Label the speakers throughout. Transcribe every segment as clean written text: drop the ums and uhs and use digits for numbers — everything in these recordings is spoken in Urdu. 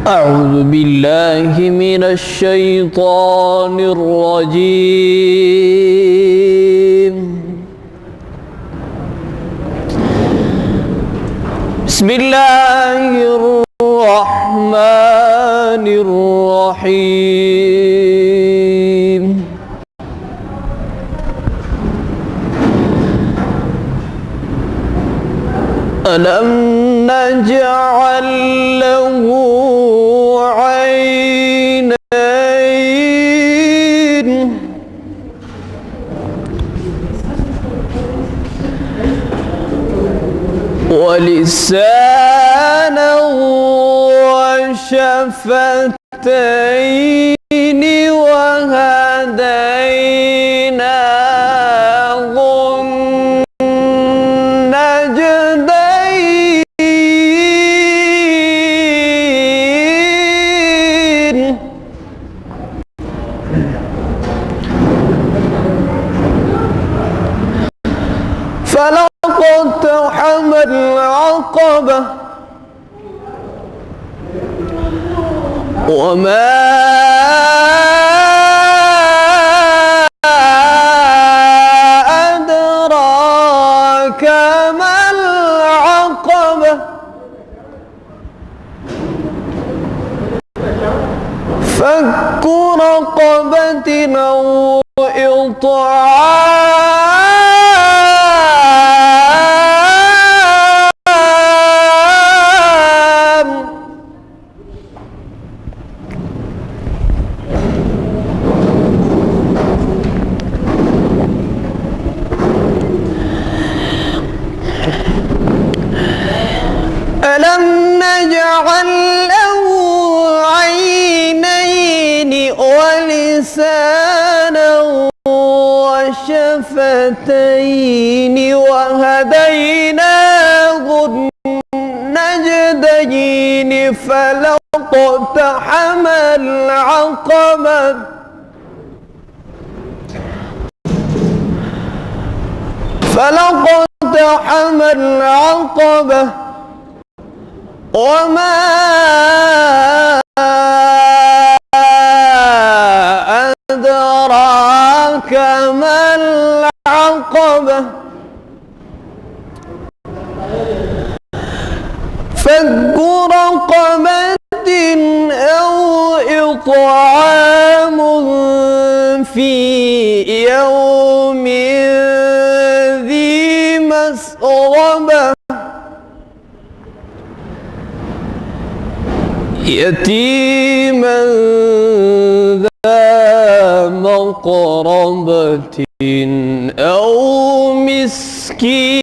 Speaker 1: أعوذ بالله من الشيطان الرجيم. بسم الله الرحمن الرحيم. ألم نجعل له عينين ولسانا وشفتين وهديناه النجدين. فلاقتحم العقبة وما أدراك ما العقبة. فك رقبة أو إطعام ألم نجعل له عينين ولسانا وشفتين وهديناه النجدين. فلاقتحم العقبة فلاقتحم العقبة وما أدراك ما العقبة. فك رقبة أو إطعام في يوم ذي مسغبة يتيما ذا مقربة أو مسكينا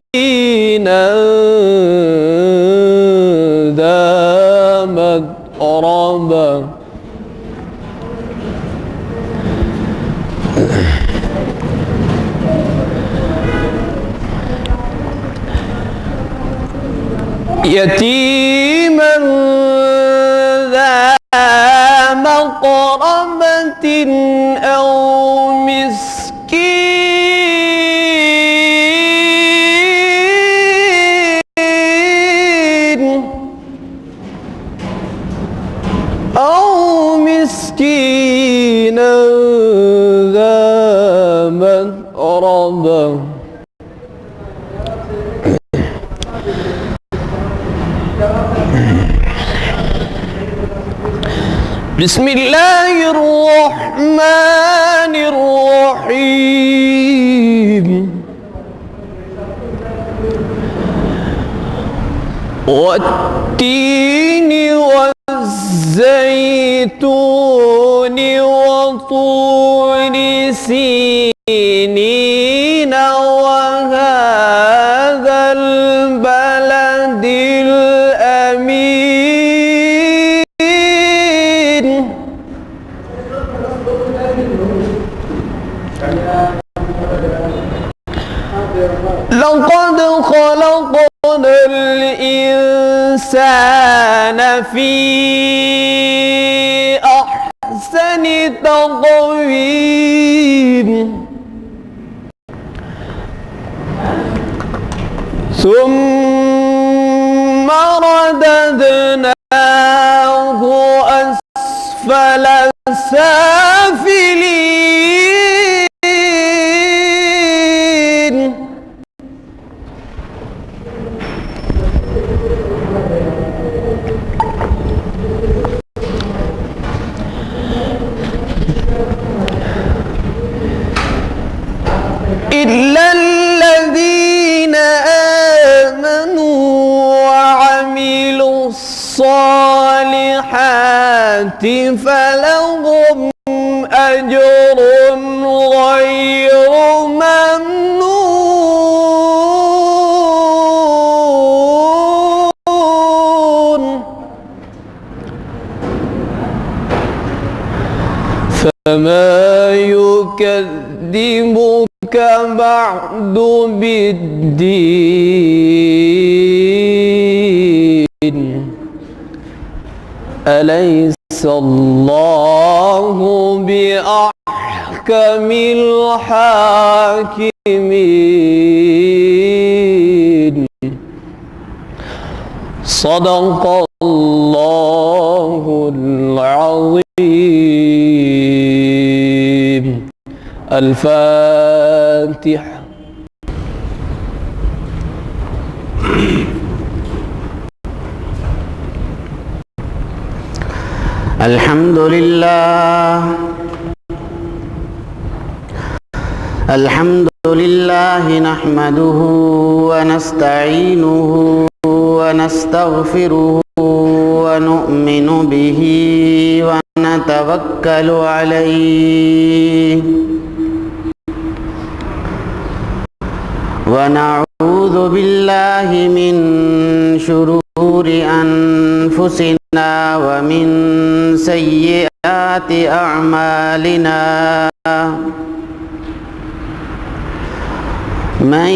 Speaker 1: ذا متربة. يتيما ذا مقربة أو مسكينا ذا متربة. بسم الله الرحمن الرحيم. والتين والزيتون وطور سينين وهذا البلد الأمين. لقد خلقنا الإنسان في أحسن تقويم. ثم رددناه أسفل سافلين إلا الذين آمنوا وعملوا الصالحات فلهم أجر غير ممنون فما يكذبك بعد بالدين أليس الله بأحكم الحاكمين صدق الله العظيم. الفاتحة.
Speaker 2: الحمد لله نحمده ونستعينه ونستغفره ونؤمن به ونتوكل عليه ونعوذ بالله من شرور أنفسنا ومن سيئات أعمالنا من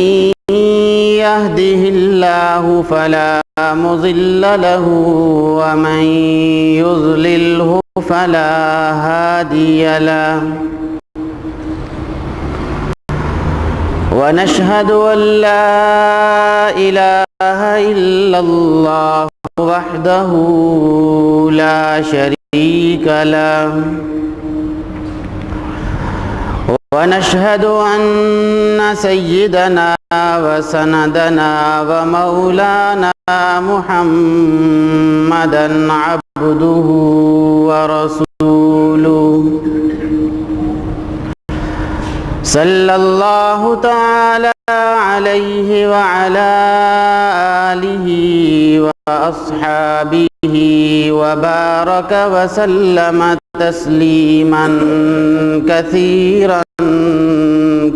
Speaker 2: يهده الله فلا مضل له ومن يضلله فلا هادي له ونشهد أن لا إله إلا الله وحده لا شريك له ونشهد أن سيدنا وسندنا ومولانا محمدا عبده ورسوله صلى الله تعالى عليه وعلى آله وأصحابه وبارك وسلم تسليما كثيرا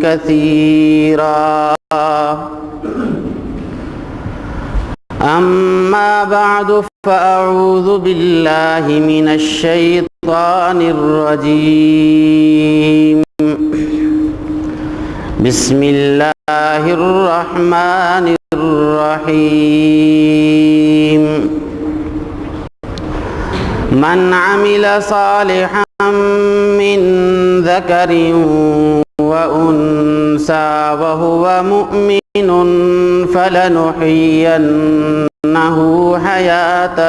Speaker 2: كثيرا. أما بعد فأعوذ بالله من الشيطان الرجيم. بسم الله الرحمن الرحيم. من عمل صالحا من ذكر وأنثى وهو مؤمن فلنحيينه حياة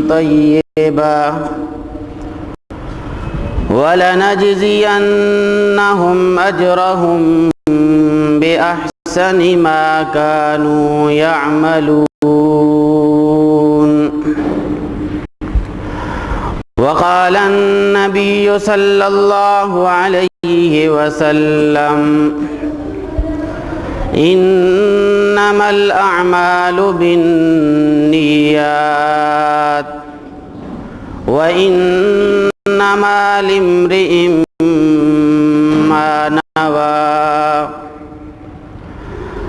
Speaker 2: طيبة ولنجزينهم أجرهم بأحسن ما كانوا يعملون. وقال النبي صلى الله عليه وسلم إنما الأعمال بالنيات وإنما لامرئ ما نوى.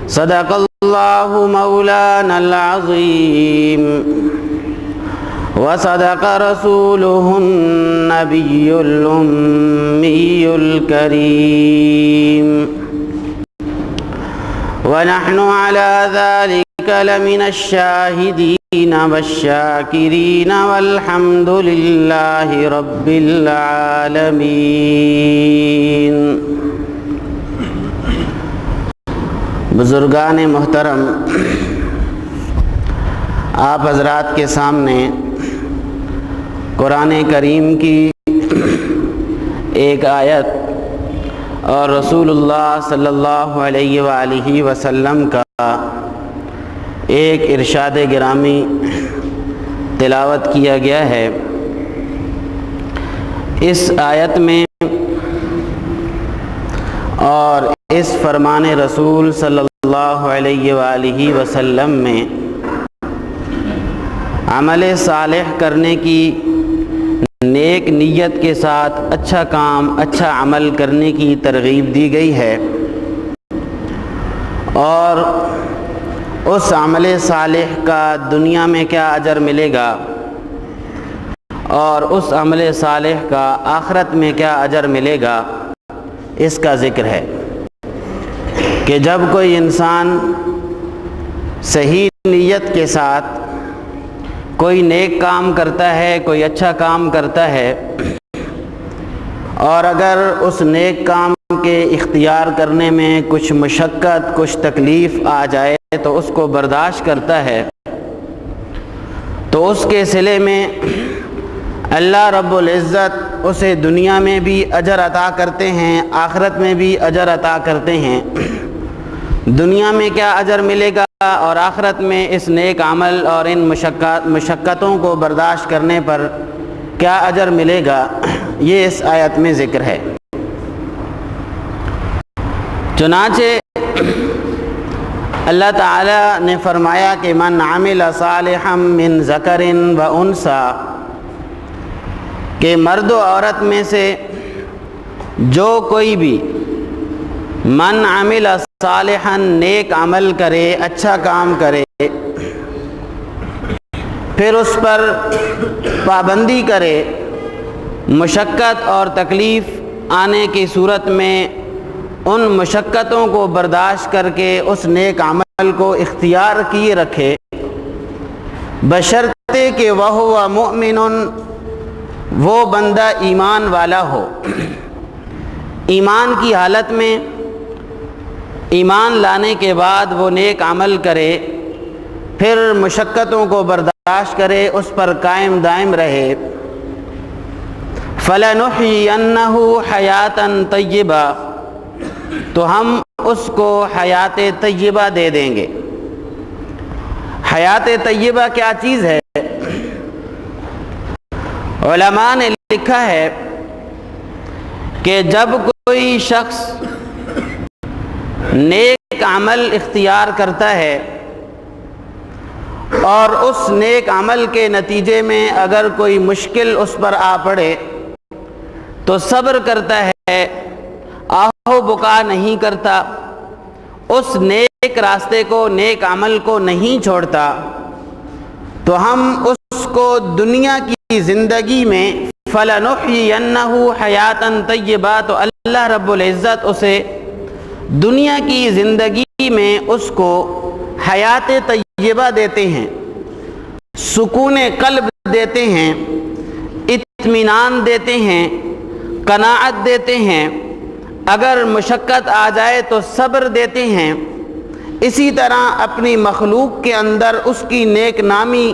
Speaker 2: صدق الله مولانا العظيم وصدق رسوله النبي الأمي الكريم ونحن على ذلك لمن الشاهدين والشاكرين والحمد لله رب العالمين. بزرگان محترم، آپ حضرات کے سامنے قرآن کریم کی ایک آیت اور رسول اللہ صلی اللہ علیہ وآلہ وسلم کا ایک ارشاد گرامی تلاوت کیا گیا ہے۔ اس آیت میں اور اس فرمان رسول صلی اللہ علیہ وآلہ وسلم میں عمل صالح کرنے کی، نیک نیت کے ساتھ اچھا کام، اچھا عمل کرنے کی ترغیب دی گئی ہے، اور اس عمل صالح کا دنیا میں کیا اجر ملے گا اور اس عمل صالح کا آخرت میں کیا اجر ملے گا، اس کا ذکر ہے کہ جب کوئی انسان صحیح نیت کے ساتھ کوئی نیک کام کرتا ہے، کوئی اچھا کام کرتا ہے، اور اگر اس نیک کام کے اختیار کرنے میں کچھ مشقت، کچھ تکلیف آ جائے تو اس کو برداشت کرتا ہے، تو اس کے صلے میں اللہ رب العزت اسے دنیا میں بھی اجر عطا کرتے ہیں، آخرت میں بھی اجر عطا کرتے ہیں۔ دنیا میں کیا اجر ملے گا اور آخرت میں اس نیک عمل اور ان مشقتوں کو برداشت کرنے پر کیا اجر ملے گا، یہ اس آیت میں ذکر ہے۔ چنانچہ اللہ تعالی نے فرمایا کہ من عمل صالحا من ذکر و انثی، کہ مرد و عورت میں سے جو کوئی بھی من عمل صالحا نیک عمل کرے، اچھا کام کرے، پھر اس پر پابندی کرے، مشقت اور تکلیف آنے کی صورت میں ان مشقتوں کو برداشت کر کے اس نیک عمل کو اختیار کیے رکھے، بشرطے کہ وہو مؤمن، وہ بندہ ایمان والا ہو، ایمان کی حالت میں ایمان لانے کے بعد وہ نیک عمل کرے، پھر مشقتوں کو برداشت کرے، اس پر قائم دائم رہے۔ فَلَنُحْيِيَنَّهُ حَيَاتًا طَيِّبَةً، تو ہم اس کو حیات طیبہ دے دیں گے۔ حیات طیبہ کیا چیز ہے؟ علماء نے لکھا ہے کہ جب کوئی شخص نیک عمل اختیار کرتا ہے اور اس نیک عمل کے نتیجے میں اگر کوئی مشکل اس پر آ پڑے تو صبر کرتا ہے، آہو بکا نہیں کرتا، اس نیک راستے کو، نیک عمل کو نہیں چھوڑتا، تو ہم اس کو دنیا کی زندگی میں فَلَنُحْيِيَنَّهُ حَيَاتًا طَيِّبَةً، تو اللہ رب العزت اسے دنیا کی زندگی میں اس کو حیات طیبہ دیتے ہیں، سکون قلب دیتے ہیں، اطمینان دیتے ہیں، قناعت دیتے ہیں، اگر مشقت آ جائے تو صبر دیتے ہیں۔ اسی طرح اپنی مخلوق کے اندر اس کی نیک نامی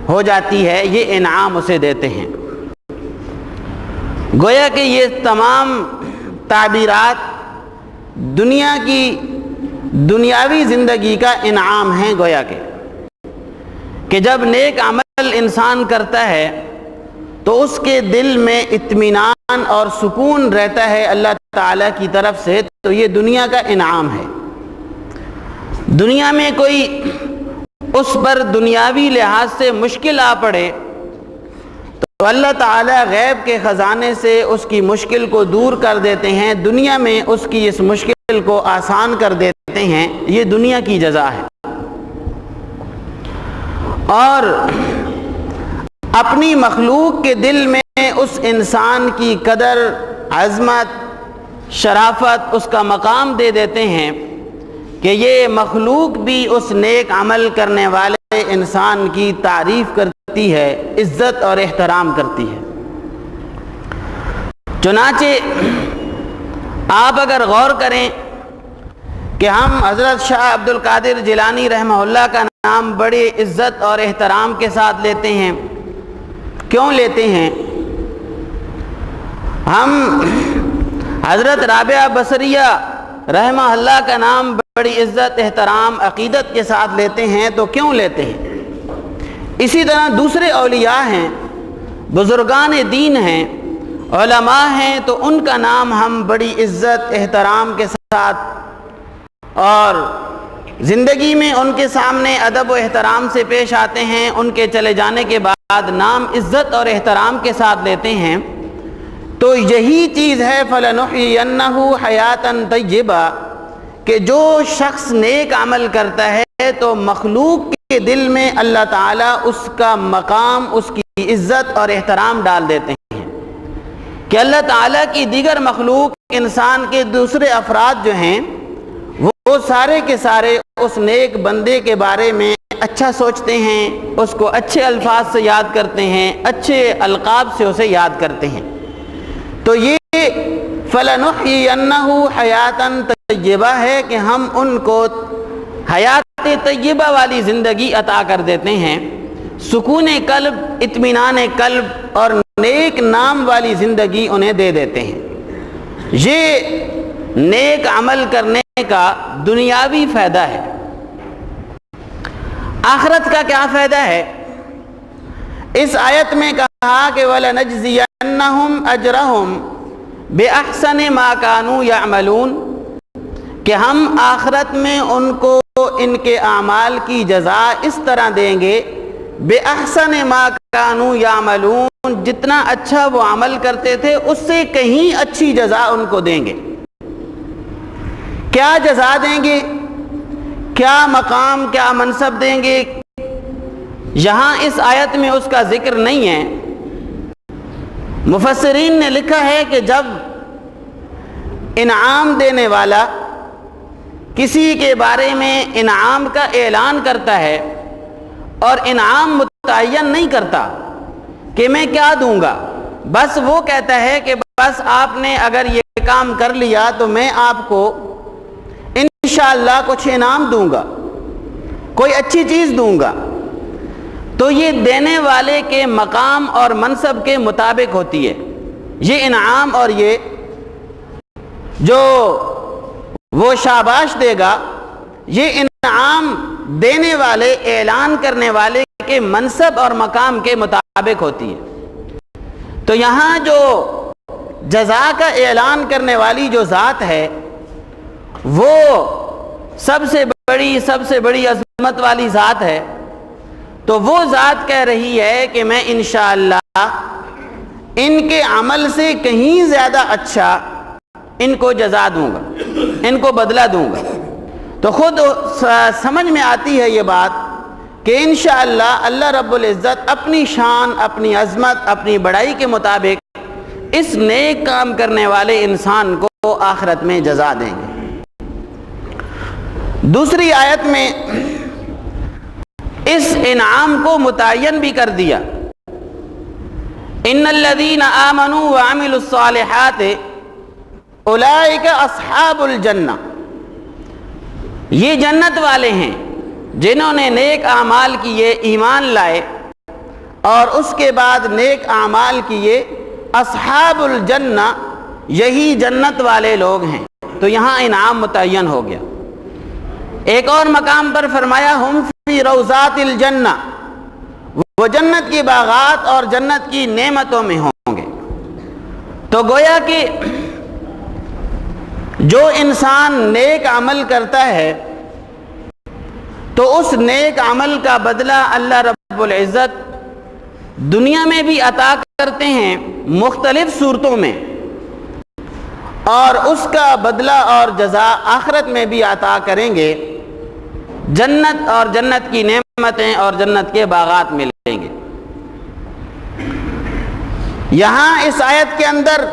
Speaker 2: ہو جاتی ہے، یہ انعام اسے دیتے ہیں۔ گویا کہ یہ تمام تعبیرات دنیا کی دنیاوی زندگی کا انعام ہیں، گویا کہ جب نیک عمل انسان کرتا ہے تو اس کے دل میں اطمینان اور سکون رہتا ہے اللہ تعالیٰ کی طرف سے، تو یہ دنیا کا انعام ہے۔ دنیا میں کوئی اس پر دنیاوی لحاظ سے مشکل آ پڑے تو اللہ تعالیٰ غیب کے خزانے سے اس کی مشکل کو دور کر دیتے ہیں، دنیا میں اس کی اس مشکل کو آسان کر دیتے ہیں، یہ دنیا کی جزا ہے۔ اور اپنی مخلوق کے دل میں اس انسان کی قدر، عظمت، شرافت، اس کا مقام دے دیتے ہیں کہ یہ مخلوق بھی اس نیک عمل کرنے والے انسان کی تعریف کرتی ہے، عزت اور احترام کرتی ہے۔ چنانچہ آپ اگر غور کریں کہ ہم حضرت شاہ عبد القادر جیلانی رحمہ اللہ کا نام بڑی عزت اور احترام کے ساتھ لیتے ہیں. کیوں لیتے ہیں؟ ہم حضرت رابعہ بصریہ رحمہ اللہ کا نام بڑی عزت احترام عقیدت کے ساتھ لیتے ہیں. تو کیوں لیتے ہیں؟ اسی طرح دوسرے اولیاء ہیں، بزرگان دین ہیں، علماء ہیں، تو ان کا نام ہم بڑی عزت احترام کے ساتھ اور زندگی میں ان کے سامنے ادب و احترام سے پیش آتے ہیں. ان کے چلے جانے کے بعد نام عزت اور احترام کے ساتھ لیتے ہیں. تو یہی چیز ہے فَلَنُحْيِيَنَّهُ حَيَاتًا طَيِّبَةً کہ جو شخص نیک عمل کرتا ہے تو مخلوق کے دل میں اللہ تعالیٰ اس کا مقام، اس کی عزت اور احترام ڈال دیتے ہیں کہ اللہ تعالیٰ کی دیگر مخلوق، انسان کے دوسرے افراد جو ہیں وہ سارے کے سارے اس نیک بندے کے بارے میں اچھا سوچتے ہیں، اس کو اچھے الفاظ سے یاد کرتے ہیں، اچھے القاب سے اسے یاد کرتے ہیں. تو یہ فَلَنُحْيِيَنَّهُ حَيَاتًا طَيِّبَةً ہے کہ ہم ان کو حیات طیبہ والی زندگی عطا کر دیتے ہیں، سکون قلب، اطمینان قلب اور نیک نام والی زندگی انہیں دے دیتے ہیں. یہ نیک عمل کرنے کا دنیاوی فائدہ ہے. آخرت کا کیا فائدہ ہے؟ اس آیت میں کہا کہ وَلَنَجْزِيَنَّهُمْ أَجْرَهُمْ بِأَحْسَنِ مَا كَانُوا يَعْمَلُونَ کہ ہم آخرت میں ان کو ان کے اعمال کی جزا اس طرح دیں گے بِأَحْسَنِ مَا كَانُوا يَعْمَلُونَ جتنا اچھا وہ عمل کرتے تھے اس سے کہیں اچھی جزا ان کو دیں گے. کیا جزا دیں گے؟ کیا مقام، کیا منصب دیں گے؟ یہاں اس آیت میں اس کا ذکر نہیں ہے. مفسرین نے لکھا ہے کہ جب انعام دینے والا کسی کے بارے میں انعام کا اعلان کرتا ہے اور انعام متعین نہیں کرتا کہ میں کیا دوں گا، بس وہ کہتا ہے کہ بس آپ نے اگر یہ کام کر لیا تو میں آپ کو انشاءاللہ کچھ انعام دوں گا، کوئی اچھی چیز دوں گا، تو یہ دینے والے کے مقام اور منصب کے مطابق ہوتی ہے. یہ انعام اور یہ جو وہ شاباش دے گا، یہ انعام دینے والے، اعلان کرنے والے کے منصب اور مقام کے مطابق ہوتی ہے. تو یہاں جو جزا کا اعلان کرنے والی جو ذات ہے وہ سب سے بڑی عظمت والی ذات ہے. تو وہ ذات کہہ رہی ہے کہ میں انشاءاللہ ان کے عمل سے کہیں زیادہ اچھا ان کو جزا دوں گا، ان کو بدلہ دوں گا. تو خود سمجھ میں آتی ہے یہ بات کہ انشاءاللہ اللہ رب العزت اپنی شان، اپنی عظمت، اپنی بڑائی کے مطابق اس نیک کام کرنے والے انسان کو آخرت میں جزا دیں گے. دوسری آیت میں اس انعام کو متعین بھی کر دیا. ان الذین آمنوا وعملوا الصالحات اولئک اصحاب الجنہ یہ جنت والے ہیں جنہوں نے نیک اعمال کیے، ایمان لائے اور اس کے بعد نیک اعمال کیے. اصحاب الجنہ یہی جنت والے لوگ ہیں. تو یہاں انعام متعین ہو گیا. ایک اور مقام پر فرمایا ہم فی روضات الجنہ وہ جنت کی باغات اور جنت کی نعمتوں میں ہوں گے. تو گویا کہ جو انسان نیک عمل کرتا ہے تو اس نیک عمل کا بدلہ اللہ رب العزت دنیا میں بھی عطا کرتے ہیں مختلف صورتوں میں، اور اس کا بدلہ اور جزا آخرت میں بھی عطا کریں گے. جنت اور جنت کی نعمتیں اور جنت کے باغات ملیں گے. یہاں اس آیت کے اندر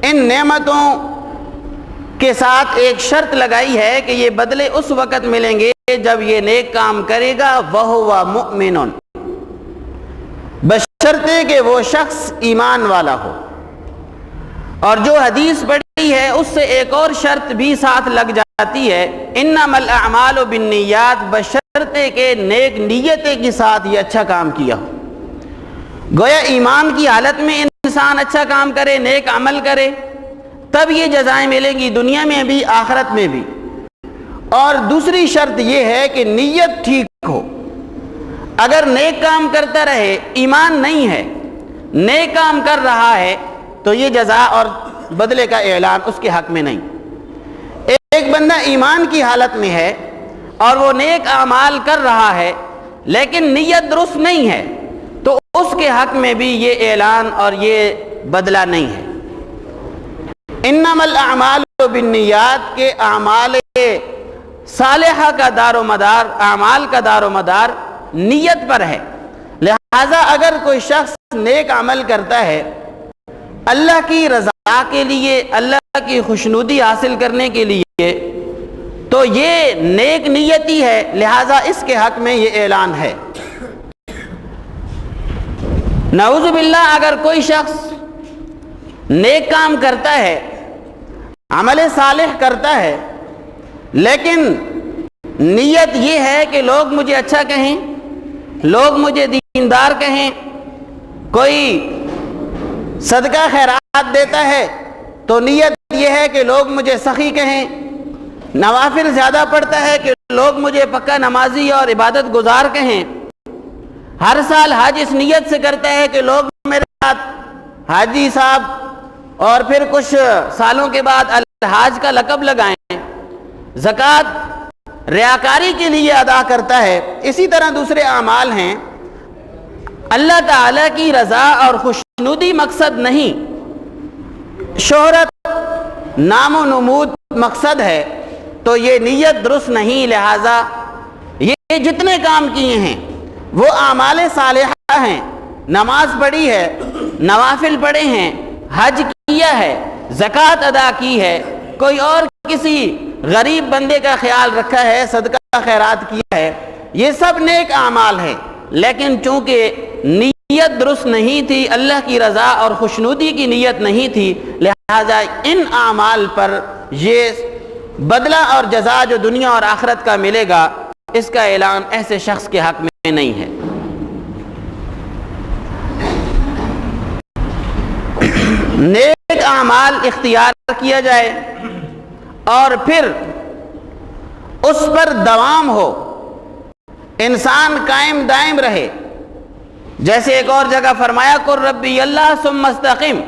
Speaker 2: ان نعمتوں کے ساتھ ایک شرط لگائی ہے کہ یہ بدلے اس وقت ملیں گے جب یہ نیک کام کرے گا وَهُوَ مُؤْمِنٌ، بشرطے کہ وہ شخص ایمان والا ہو. اور جو حدیث پڑھی ہے اس سے ایک اور شرط بھی ساتھ لگ جاتی ہے، انما الاعمال بالنیات، بشرطے کہ نیک نیتیں کے ساتھ یہ اچھا کام کیا ہو۔ گویا ایمان کی حالت میں انسان اچھا کام کرے، نیک عمل کرے، تب یہ جزائیں ملیں گی، دنیا میں بھی آخرت میں بھی۔ اور دوسری شرط یہ ہے کہ نیت ٹھیک ہو۔ اگر نیک کام کرتا رہے، ایمان نہیں ہے، نیک کام کر رہا ہے، تو یہ جزا اور بدلے کا اعلان اس کے حق میں نہیں۔ ایک بندہ ایمان کی حالت میں ہے اور وہ نیک اعمال کر رہا ہے لیکن نیت درست نہیں ہے، تو اس کے حق میں بھی یہ اعلان اور یہ بدلہ نہیں ہے۔ انما الاعمال بالنیات کے اعمال صالحہ کا دار و مدار، اعمال کا دار و مدار نیت پر ہے۔ لہذا اگر کوئی شخص نیک عمل کرتا ہے اللہ کی رضا کے لیے، اللہ کی خوشنودی حاصل کرنے کے لیے، تو یہ نیک نیتی ہے، لہذا اس کے حق میں یہ اعلان ہے۔ نعوذ باللہ اگر کوئی شخص نیک کام کرتا ہے، عمل صالح کرتا ہے، لیکن نیت یہ ہے کہ لوگ مجھے اچھا کہیں، لوگ مجھے دیندار کہیں، کوئی صدقہ خیرات دیتا ہے تو نیت یہ ہے کہ لوگ مجھے سخی کہیں، نوافل زیادہ پڑھتا ہے کہ لوگ مجھے پکا نمازی اور عبادت گزار کہیں، ہر سال حج اس نیت سے کرتا ہے کہ لوگ میرے ساتھ حاجی صاحب، اور پھر کچھ سالوں کے بعد الحاج کا لقب لگائیں، زکوٰۃ ریاکاری کے لیے ادا کرتا ہے۔ اسی طرح دوسرے اعمال ہیں، اللہ تعالیٰ کی رضا اور خوشنودی مقصد نہیں، شہرت، نام و نمود مقصد ہے، تو یہ نیت درست نہیں۔ لہٰذا یہ جتنے کام کیے ہیں وہ اعمال صالحہ ہیں، نماز پڑھی ہے، نوافل پڑھے ہیں، حج کیا ہے، زکوٰۃ ادا کی ہے، کوئی اور کسی غریب بندے کا خیال رکھا ہے، صدقہ خیرات کیا ہے، یہ سب نیک اعمال ہیں، لیکن چونکہ نیت درست نہیں تھی، اللہ کی رضا اور خوشنودی کی نیت نہیں تھی، لہذا ان اعمال پر یہ بدلہ اور جزا جو دنیا اور آخرت کا ملے گا، اس کا اعلان ایسے شخص کے حق میں نہیں ہے۔ نیک اعمال اختیار کیا جائے اور پھر اس پر دوام ہو، انسان قائم دائم رہے۔ جیسے ایک اور جگہ فرمایا قل ربی اللہ ثم استقم،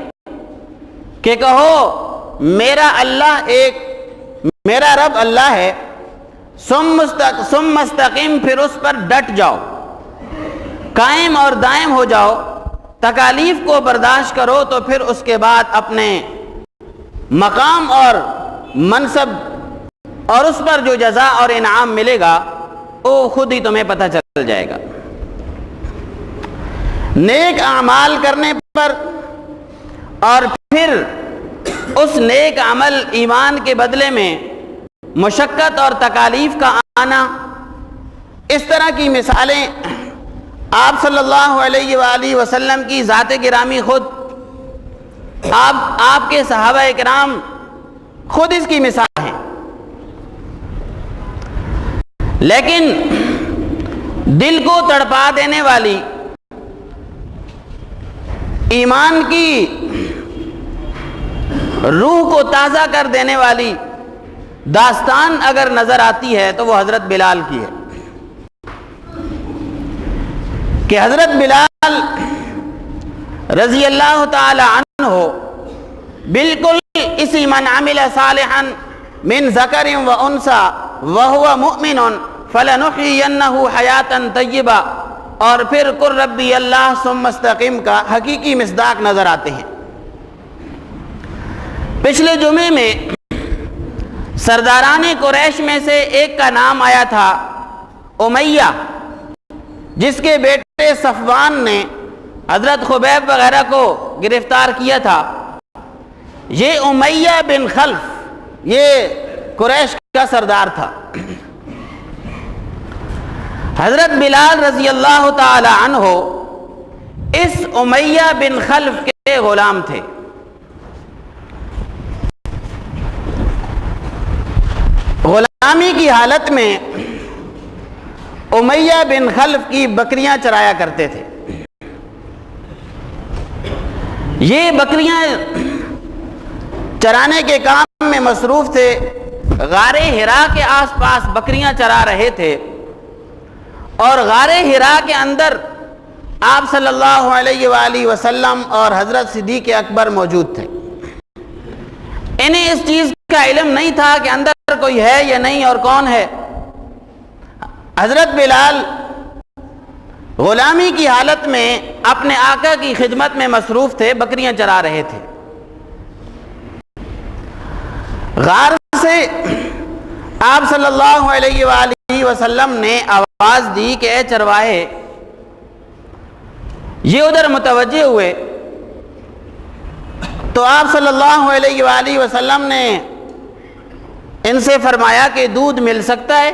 Speaker 2: کہ کہو میرا اللہ ایک، میرا رب اللہ ہے، ثم استقم، پھر اس پر ڈٹ جاؤ، قائم اور دائم ہو جاؤ، تکالیف کو برداشت کرو، تو پھر اس کے بعد اپنے مقام اور منصب اور اس پر جو جزا اور انعام ملے گا وہ خود ہی تمہیں پتہ چل جائے گا۔ نیک اعمال کرنے پر اور پھر اس نیک عمل ایمان کے بدلے میں مشقت اور تکالیف کا آنا، اس طرح کی مثالیں آپ صلی اللہ علیہ وآلہ وسلم کی ذات گرامی خود، آپ کے صحابہ کرام خود اس کی مثال ہیں۔ لیکن دل کو تڑپا دینے والی، ایمان کی روح کو تازہ کر دینے والی داستان اگر نظر آتی ہے تو وہ حضرت بلال کی ہے، کہ حضرت بلال رضی اللہ تعالی عنہ بالکل اسی من عمل صالحا من ذکر و انثى وهو مؤمن فلنحيينه حیاتا طیبہ، اور پھر قل ربی اللہ ثم استقم کا حقیقی مصداق نظر آتے ہیں۔ پچھلے جمعے میں سرداران قریش میں سے ایک کا نام آیا تھا امیہ، جس کے بیٹے صفوان نے حضرت خبیب وغیرہ کو گرفتار کیا تھا۔ یہ امیہ بن خلف یہ قریش کا سردار تھا۔ حضرت بلال رضی اللہ تعالی عنہ اس امیہ بن خلف کے غلام تھے۔ غلامی کی حالت میں امیہ بن خلف کی بکریاں چرایا کرتے تھے. یہ بکریاں چرانے کے کام میں مصروف تھے. غار حرا کے آس پاس بکریاں چرا رہے تھے اور غار حرا کے اندر آپ صلی اللہ علیہ وآلہ وسلم اور حضرت صدیق اکبر موجود تھے. انہیں اس چیز کا علم نہیں تھا کہ اندر کوئی ہے یا نہیں اور کون ہے. حضرت بلال غلامی کی حالت میں اپنے آقا کی خدمت میں مصروف تھے، بکریاں چرا رہے تھے. غار سے آپ صلی اللہ علیہ وآلہ وسلم نے آواز دی کہ اے چرواہے. یہ ادھر متوجہ ہوئے تو آپ صلی اللہ علیہ وآلہ وسلم نے ان سے فرمایا کہ دودھ مل سکتا ہے.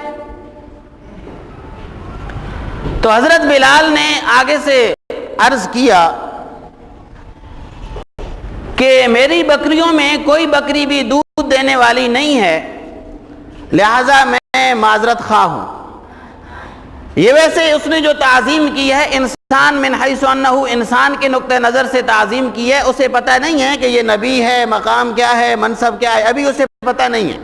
Speaker 2: تو حضرت بلال نے آگے سے عرض کیا کہ میری بکریوں میں کوئی بکری بھی دودھ دینے والی نہیں ہے، لہذا میں معذرت خواہ ہوں. یہ ویسے اس نے جو تعظیم کی ہے انسان من حیث انہ، انسان کے نقطہ نظر سے تعظیم کی ہے. اسے پتہ نہیں ہے کہ یہ نبی ہے، مقام کیا ہے، منصب کیا ہے، ابھی اسے پتہ نہیں ہے.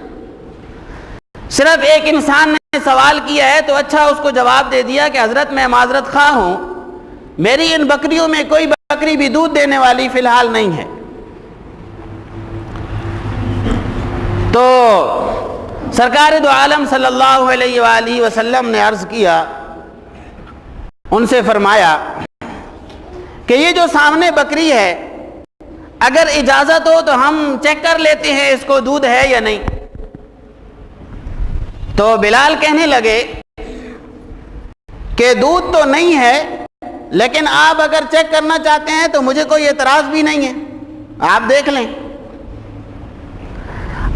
Speaker 2: صرف ایک انسان نے سوال کیا ہے تو اچھا اس کو جواب دے دیا کہ حضرت میں معذرت خواہ ہوں، میری ان بکریوں میں کوئی بکری بھی دودھ دینے والی فی الحال نہیں ہے. تو سرکار دو عالم صلی اللہ علیہ وآلہ وسلم نے عرض کیا، ان سے فرمایا کہ یہ جو سامنے بکری ہے اگر اجازت ہو تو ہم چیک کر لیتے ہیں اس کو دودھ ہے یا نہیں. تو بلال کہنے لگے کہ دودھ تو نہیں ہے، لیکن آپ اگر چیک کرنا چاہتے ہیں تو مجھے کوئی اعتراض بھی نہیں ہے، آپ دیکھ لیں.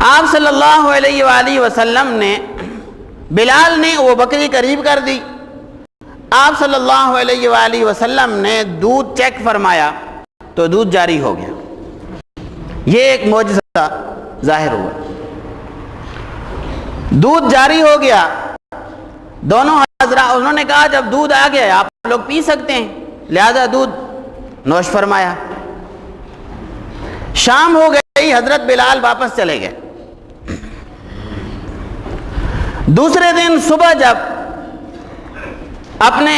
Speaker 2: آپ صلی اللہ علیہ وآلہ وسلم نے بلال نے وہ بکری قریب کر دی. آپ صلی اللہ علیہ وآلہ وسلم نے دودھ چیک فرمایا تو دودھ جاری ہو گیا. یہ ایک معجزہ ظاہر ہوا، دودھ جاری ہو گیا. دونوں حضرات انہوں نے کہا جب دودھ آ گیا آپ لوگ پی سکتے ہیں، لہذا دودھ نوش فرمایا. شام ہو گئی، حضرت بلال واپس چلے گئے. دوسرے دن صبح جب اپنے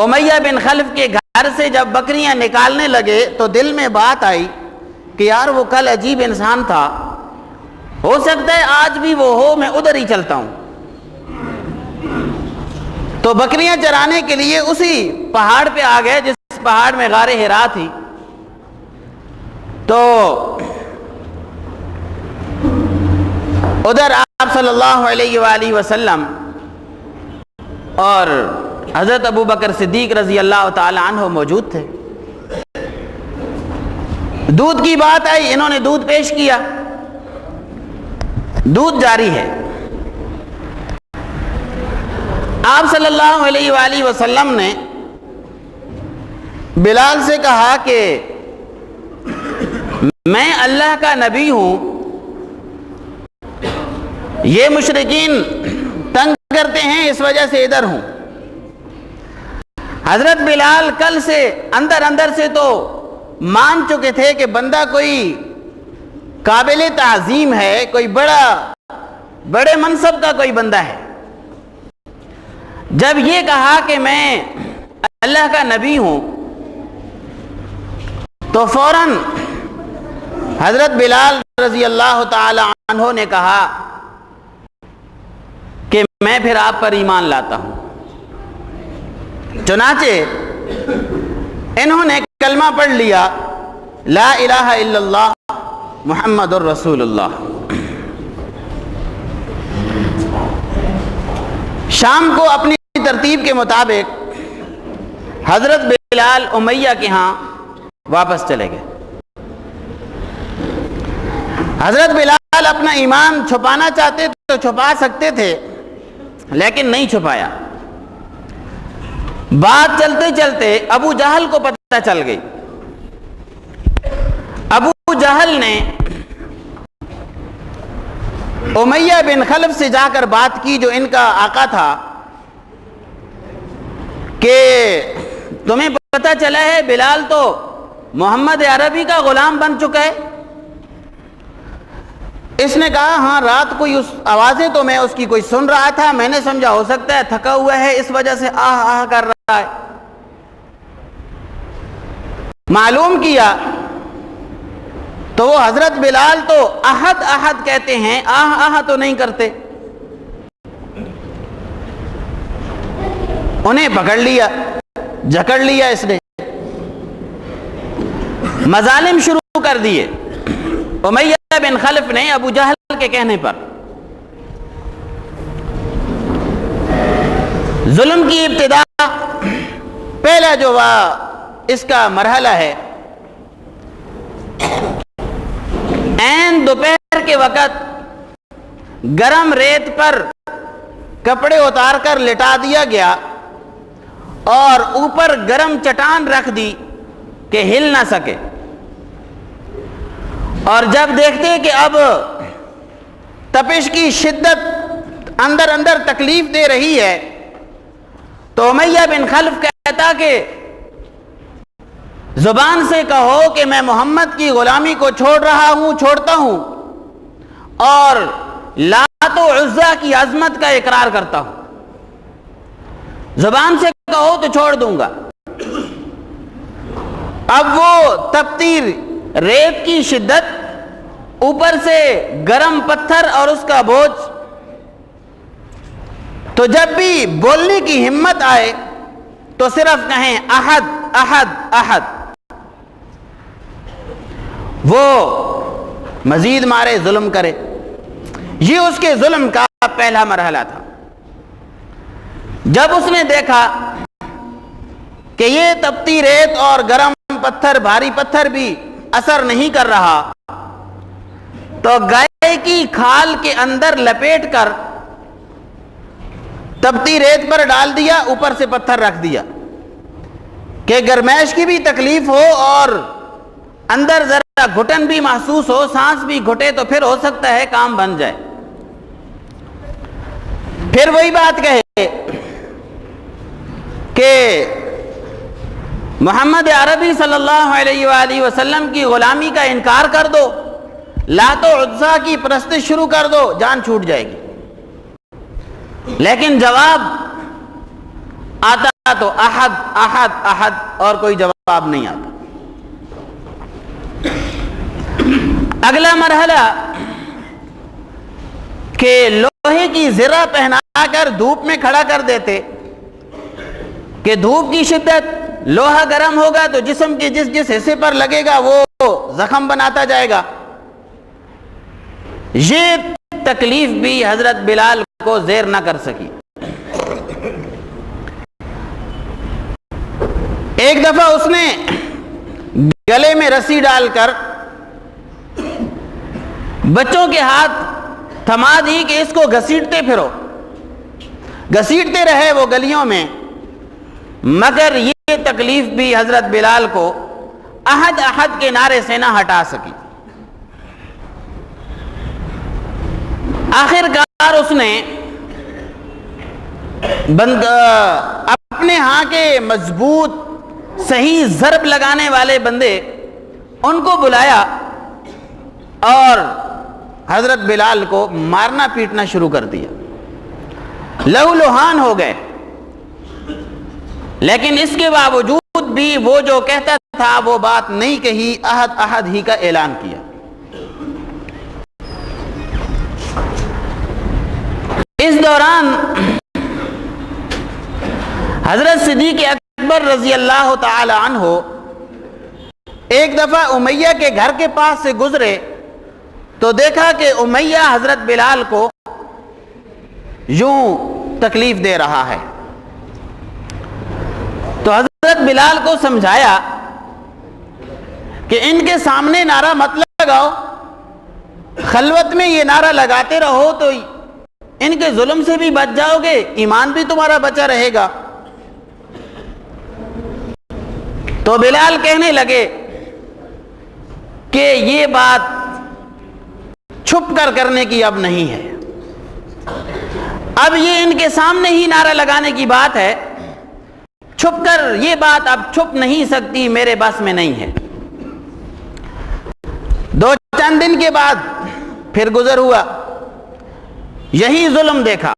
Speaker 2: امیہ بن خلف کے گھر سے جب بکریاں نکالنے لگے تو دل میں بات آئی کہ یار وہ کل عجیب انسان تھا، ہو سکتا ہے آج بھی وہ ہو، میں ادھر ہی چلتا ہوں. تو بکریاں چرانے کے لیے اسی پہاڑ پہ آ گئے جس پہاڑ میں غار حرا تھی. تو ادھر آپ صلی اللہ علیہ وآلہ وسلم اور حضرت ابو بکر صدیق رضی اللہ تعالی عنہ موجود تھے. دودھ کی بات آئی، انہوں نے دودھ پیش کیا، دودھ جاری ہے. آپ صلی اللہ علیہ وآلہ وسلم نے بلال سے کہا کہ میں اللہ کا نبی ہوں، یہ مشرکین تنگ کرتے ہیں اس وجہ سے ادھر ہوں. حضرت بلال کل سے اندر سے تو مان چکے تھے کہ بندہ کوئی قابل تعظیم ہے، کوئی بڑے منصب کا کوئی بندہ ہے. جب یہ کہا کہ میں اللہ کا نبی ہوں تو فوراً حضرت بلال رضی اللہ تعالی عنہ نے کہا کہ میں پھر آپ پر ایمان لاتا ہوں. چنانچہ انہوں نے کلمہ پڑھ لیا، لا الہ الا اللہ محمد الرسول اللہ. شام کو اپنی ترتیب کے مطابق حضرت بلال امیہ کے ہاں واپس چلے گئے. حضرت بلال اپنا ایمان چھپانا چاہتے تو چھپا سکتے تھے، لیکن نہیں چھپایا. بات چلتے چلتے ابو جہل کو پتہ چل گئی. ابو جہل نے امیہ بن خلف سے جا کر بات کی جو ان کا آقا تھا کہ تمہیں پتہ چلا ہے بلال تو محمد عربی کا غلام بن چکا ہے؟ اس نے کہا ہاں رات کو اس آوازیں تو میں اس کی کوئی سن رہا تھا، میں نے سمجھا ہو سکتا ہے تھکا ہوا ہے اس وجہ سے آہ آہ کر رہا ہے۔ معلوم کیا تو وہ حضرت بلال تو احد احد کہتے ہیں، آہ آہ تو نہیں کرتے۔ انہیں پکڑ لیا، جکڑ لیا، اس نے مظالم شروع کر دیے امیہ بن خلف نے ابو جہل کے کہنے پر۔ ظلم کی ابتدا، پہلا جو اس کا مرحلہ ہے، عین دوپہر کے وقت گرم ریت پر کپڑے اتار کر لٹا دیا گیا اور اوپر گرم چٹان رکھ دی کہ ہل نہ سکے، اور جب دیکھتے کہ اب تپش کی شدت اندر اندر تکلیف دے رہی ہے تو امیہ بن خلف کہتا کہ زبان سے کہو کہ میں محمد کی غلامی کو چھوڑ رہا ہوں، چھوڑتا ہوں، اور لات و عزا کی عظمت کا اقرار کرتا ہوں۔ زبان سے کہو تو چھوڑ دوں گا۔ اب وہ تپتی ریت کی شدت، اوپر سے گرم پتھر اور اس کا بوجھ، تو جب بھی بولنے کی ہمت آئے تو صرف کہیں احد احد احد۔ وہ مزید مارے ظلم کرے۔ یہ اس کے ظلم کا پہلا مرحلہ تھا۔ جب اس نے دیکھا کہ یہ تپتی ریت اور گرم پتھر، بھاری پتھر بھی اثر نہیں کر رہا، تو گائے کی کھال کے اندر لپیٹ کر تپتی ریت پر ڈال دیا، اوپر سے پتھر رکھ دیا کہ گرمائش کی بھی تکلیف ہو اور اندر ذرا گھٹن بھی محسوس ہو، سانس بھی گھٹے تو پھر ہو سکتا ہے کام بن جائے۔ پھر وہی بات کہے کہ محمد عربی صلی اللہ علیہ وآلہ وسلم کی غلامی کا انکار کر دو، لات و عزا کی پرستش شروع کر دو، جان چھوٹ جائے گی۔ لیکن جواب آتا تو احد احد احد، اور کوئی جواب نہیں آتا۔ اگلا مرحلہ کہ لوہے کی زرہ پہنا کر دھوپ میں کھڑا کر دیتے کہ دھوپ کی شدت، لوہا گرم ہوگا تو جسم کے جس جس حصے پر لگے گا وہ زخم بناتا جائے گا۔ یہ تکلیف بھی حضرت بلال کو زیر نہ کر سکی۔ ایک دفعہ اس نے گلے میں رسی ڈال کر بچوں کے ہاتھ تھما دی کہ اس کو گھسیٹتے پھرو، گھسیٹتے رہے وہ گلیوں میں، مگر یہ تکلیف بھی حضرت بلال کو احد احد کے نعرے سے نہ ہٹا سکی۔ آخر کار اس نے اپنے ہاں کے مضبوط صحیح ضرب لگانے والے بندے ان کو بلایا اور حضرت بلال کو مارنا پیٹنا شروع کر دیا۔ لہو لہان ہو گئے، لیکن اس کے باوجود بھی وہ جو کہتا تھا وہ بات نہیں کہی، احد احد ہی کا اعلان کیا۔ اس دوران حضرت صدیق اکبر رضی اللہ تعالی عنہ ایک دفعہ امیہ کے گھر کے پاس سے گزرے تو دیکھا کہ امیہ حضرت بلال کو یوں تکلیف دے رہا ہے، تو حضرت بلال کو سمجھایا کہ ان کے سامنے نعرہ مت لگاؤ، خلوت میں یہ نعرہ لگاتے رہو تو ان کے ظلم سے بھی بچ جاؤ گے، ایمان بھی تمہارا بچا رہے گا۔ تو بلال کہنے لگے کہ یہ بات چھپ کر کرنے کی اب نہیں ہے۔ اب یہ ان کے سامنے ہی نعرہ لگانے کی بات ہے، چھپ کر یہ بات اب چھپ نہیں سکتی، میرے بس میں نہیں ہے۔ دو چند دن کے بعد پھر گزر ہوا، یہی ظلم دیکھا۔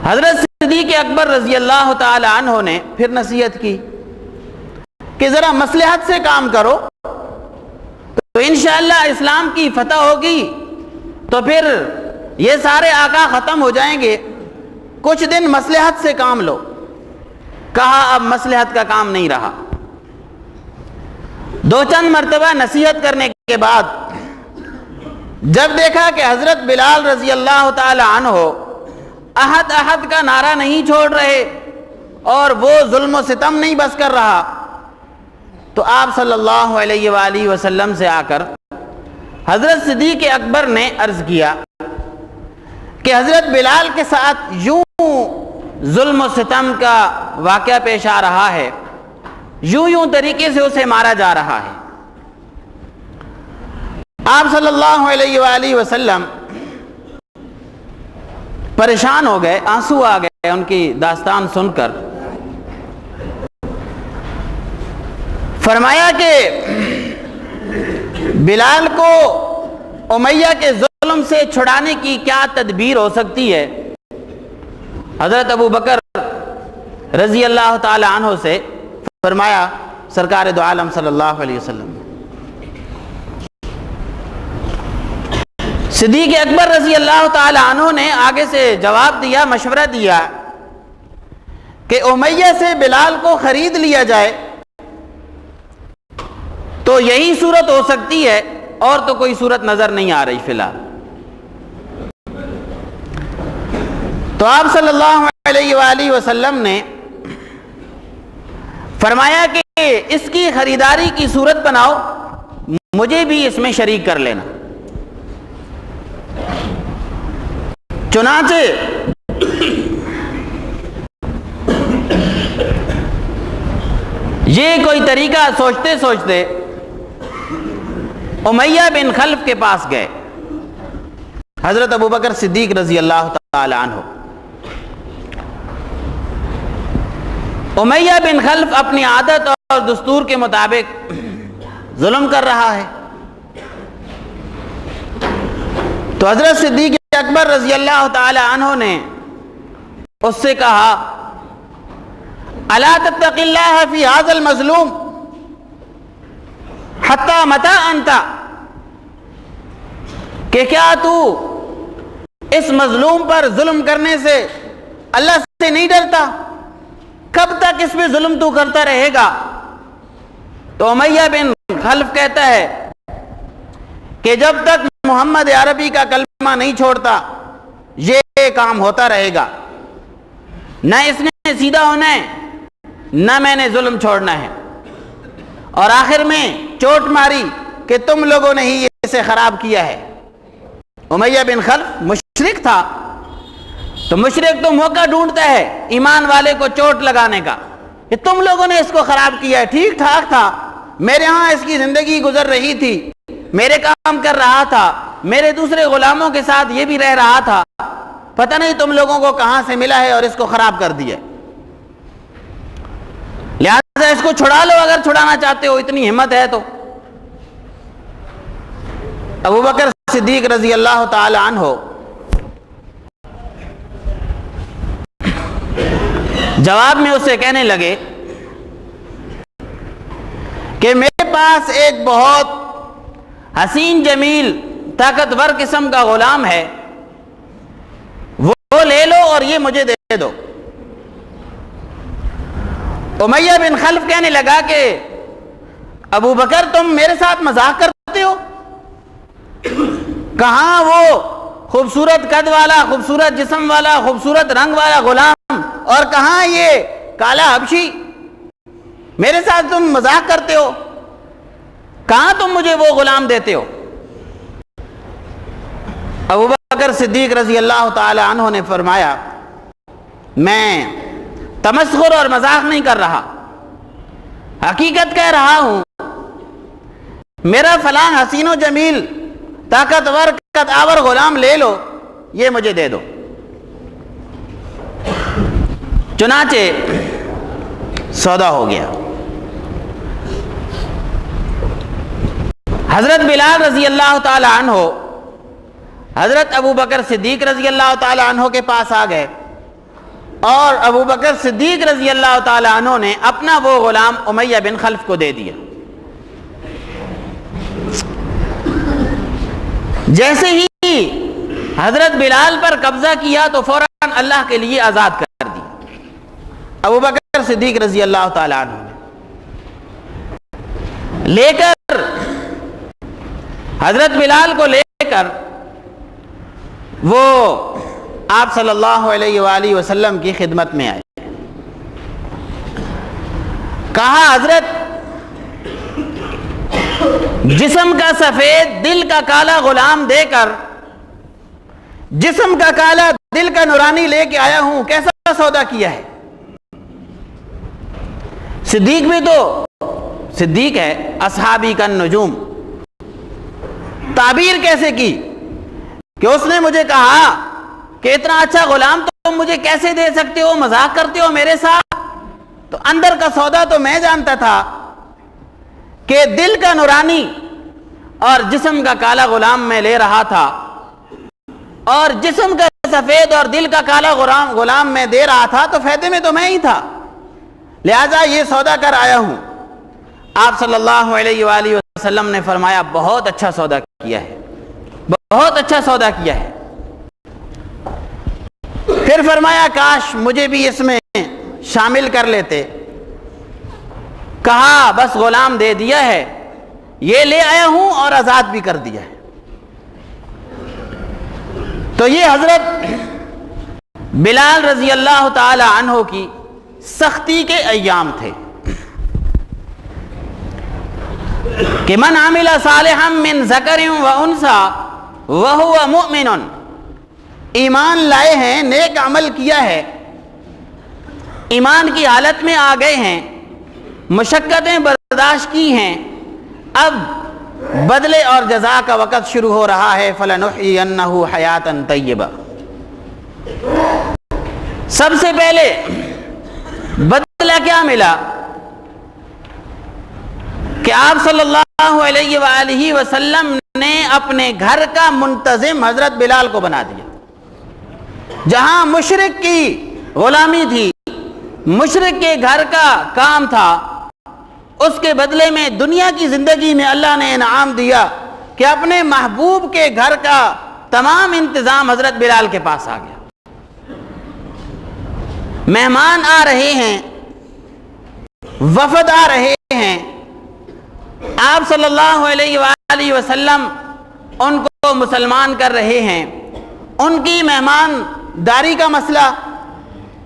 Speaker 2: حضرت صدیق اکبر رضی اللہ تعالی عنہ نے پھر نصیحت کی کہ ذرا مصلحت سے کام کرو تو انشاءاللہ اسلام کی فتح ہوگی، تو پھر یہ سارے آقا ختم ہو جائیں گے، کچھ دن مصلحت سے کام لو۔ کہا اب مصلحت کا کام نہیں رہا۔ دو چند مرتبہ نصیحت کرنے کے بعد جب دیکھا کہ حضرت بلال رضی اللہ تعالی عنہ احد احد کا نعرہ نہیں چھوڑ رہے اور وہ ظلم و ستم نہیں بس کر رہا، تو آپ صلی اللہ علیہ وآلہ وسلم سے آ کر حضرت صدیق اکبر نے عرض کیا کہ حضرت بلال کے ساتھ یوں ظلم و ستم کا واقعہ پیش آ رہا ہے، یوں طریقے سے اسے مارا جا رہا ہے۔ آپ صلی اللہ علیہ وآلہ وسلم پریشان ہو گئے، آنسو آ گئے ان کی داستان سن کر۔ فرمایا کہ بلال کو امیہ کے ظلم سے چھڑانے کی کیا تدبیر ہو سکتی ہے؟ حضرت ابو بکر رضی اللہ تعالی عنہ سے فرمایا سرکار دو عالم صلی اللہ علیہ وسلم۔ صدیق اکبر رضی اللہ تعالی عنہ نے آگے سے جواب دیا، مشورہ دیا کہ امیہ سے بلال کو خرید لیا جائے تو یہی صورت ہو سکتی ہے، اور تو کوئی صورت نظر نہیں آ رہی فی الحال۔ تو آپ صلی اللہ علیہ وآلہ وسلم نے فرمایا کہ اس کی خریداری کی صورت بناؤ، مجھے بھی اس میں شریک کر لینا۔ چنانچہ یہ کوئی طریقہ سوچتے سوچتے امیہ بن خلف کے پاس گئے، حضرت ابوبکر صدیق رضی اللہ تعالی عنہ۔ امیہ بن خلف اپنی عادت اور دستور کے مطابق ظلم کر رہا ہے، تو حضرت صدیق اکبر رضی اللہ تعالی عنہ نے اس سے کہا الا تتق اللہ فی ھذا المظلوم حتی متی انت، کہ کیا تو اس مظلوم پر ظلم کرنے سے اللہ سے نہیں ڈرتا؟ کب تک اس پہ ظلم تو کرتا رہے گا؟ تو امیہ بن خلف کہتا ہے کہ جب تک محمد عربی کا کلمہ نہیں چھوڑتا یہ کام ہوتا رہے گا، نہ اس نے سیدھا ہونا ہے نہ میں نے ظلم چھوڑنا ہے۔ اور آخر میں چوٹ ماری کہ تم لوگوں نے ہی اسے خراب کیا ہے۔ امیہ بن خلف مشرک تھا، تو مشرک تو موقع ڈھونڈتا ہے ایمان والے کو چوٹ لگانے کا کہ تم لوگوں نے اس کو خراب کیا ہے، ٹھیک ٹھاک تھا، میرے ہاں اس کی زندگی گزر رہی تھی، میرے کام کر رہا تھا، میرے دوسرے غلاموں کے ساتھ یہ بھی رہ رہا تھا، پتہ نہیں تم لوگوں کو کہاں سے ملا ہے اور اس کو خراب کر دیا، لہذا اس کو چھڑا لو اگر چھڑانا چاہتے ہو، اتنی ہمت ہے تو۔ ابوبکر صدیق رضی اللہ تعالی عنہ جواب میں اسے کہنے لگے کہ میرے پاس ایک بہت حسین جمیل طاقتور قسم کا غلام ہے، وہ لے لو اور یہ مجھے دے دو۔ امیہ بن خلف کہنے لگا کہ ابو بکر تم میرے ساتھ مذاق کرتے ہو؟ کہاں وہ خوبصورت قد والا، خوبصورت جسم والا، خوبصورت رنگ والا غلام، اور کہاں یہ کالا حبشی؟ میرے ساتھ تم مذاق کرتے ہو، کہاں تم مجھے وہ غلام دیتے ہو؟ ابوبکر صدیق رضی اللہ تعالی عنہ نے فرمایا میں تمسخر اور مذاق نہیں کر رہا، حقیقت کہہ رہا ہوں میرا فلاں حسین و جمیل طاقتور قدآور غلام لے لو، یہ مجھے دے دو۔ چنانچہ سودا ہو گیا۔ حضرت بلال رضی اللہ تعالی عنہ حضرت ابو بکر صدیق رضی اللہ تعالی عنہ کے پاس آ گئے، اور ابو بکر صدیق رضی اللہ تعالی عنہ نے اپنا وہ غلام امیہ بن خلف کو دے دیا۔ جیسے ہی حضرت بلال پر قبضہ کیا تو فوراً اللہ کے لیے آزاد کر دیا ابو بکر صدیق رضی اللہ تعالی عنہ نے۔ لے کر حضرت بلال کو لے کر وہ آپ صلی اللہ علیہ وآلہ وسلم کی خدمت میں آئے۔ کہا حضرت جسم کا سفید دل کا کالا غلام دے کر جسم کا کالا دل کا نورانی لے کے آیا ہوں، کیسا سودا کیا ہے؟ صدیق بھی تو صدیق ہے، اصحابی کا نجوم۔ تعبیر کیسے کی کہ اس نے مجھے کہا کہ اتنا اچھا غلام تم مجھے کیسے دے سکتے ہو، مذاق کرتے ہو میرے ساتھ؟ تو اندر کا سودا تو میں جانتا تھا کہ دل کا نورانی اور جسم کا کالا غلام میں لے رہا تھا، اور جسم کا سفید اور دل کا کالا غلام میں دے رہا تھا، تو فائدے میں تو میں ہی تھا، لہذا یہ سودا کر آیا ہوں۔ آپ صلی اللہ علیہ وآلہ وسلم نے فرمایا بہت اچھا سودا کیا ہے، بہت اچھا سودا کیا ہے۔ پھر فرمایا کاش مجھے بھی اس میں شامل کر لیتے۔ کہا بس غلام دے دیا ہے، یہ لے آیا ہوں اور آزاد بھی کر دیا ہے۔ تو یہ حضرت بلال رضی اللہ تعالی عنہ کی سختی کے ایام تھے کہ من عمل صالحا من ذکر و انثى وهو مؤمن، ایمان لائے ہیں، نیک عمل کیا ہے، ایمان کی حالت میں آ گئے ہیں، مشقتیں برداشت کی ہیں، اب بدلے اور جزا کا وقت شروع ہو رہا ہے۔ فَلَنُحْيِيَنَّهُ حَيَاةً طَيِّبَةً۔ سب سے پہلے بدلہ کیا ملا کہ آپ صلی اللہ علیہ وآلہ وسلم نے اپنے گھر کا منتظم حضرت بلال کو بنا دیا۔ جہاں مشرک کی غلامی تھی، مشرک کے گھر کا کام تھا، اس کے بدلے میں دنیا کی زندگی میں اللہ نے انعام دیا کہ اپنے محبوب کے گھر کا تمام انتظام حضرت بلال کے پاس آ گیا۔ مہمان آ رہے ہیں، وفد آ رہے ہیں، آپ صلی اللہ علیہ وآلہ وسلم ان کو مسلمان کر رہے ہیں، ان کی مہمان داری کا مسئلہ،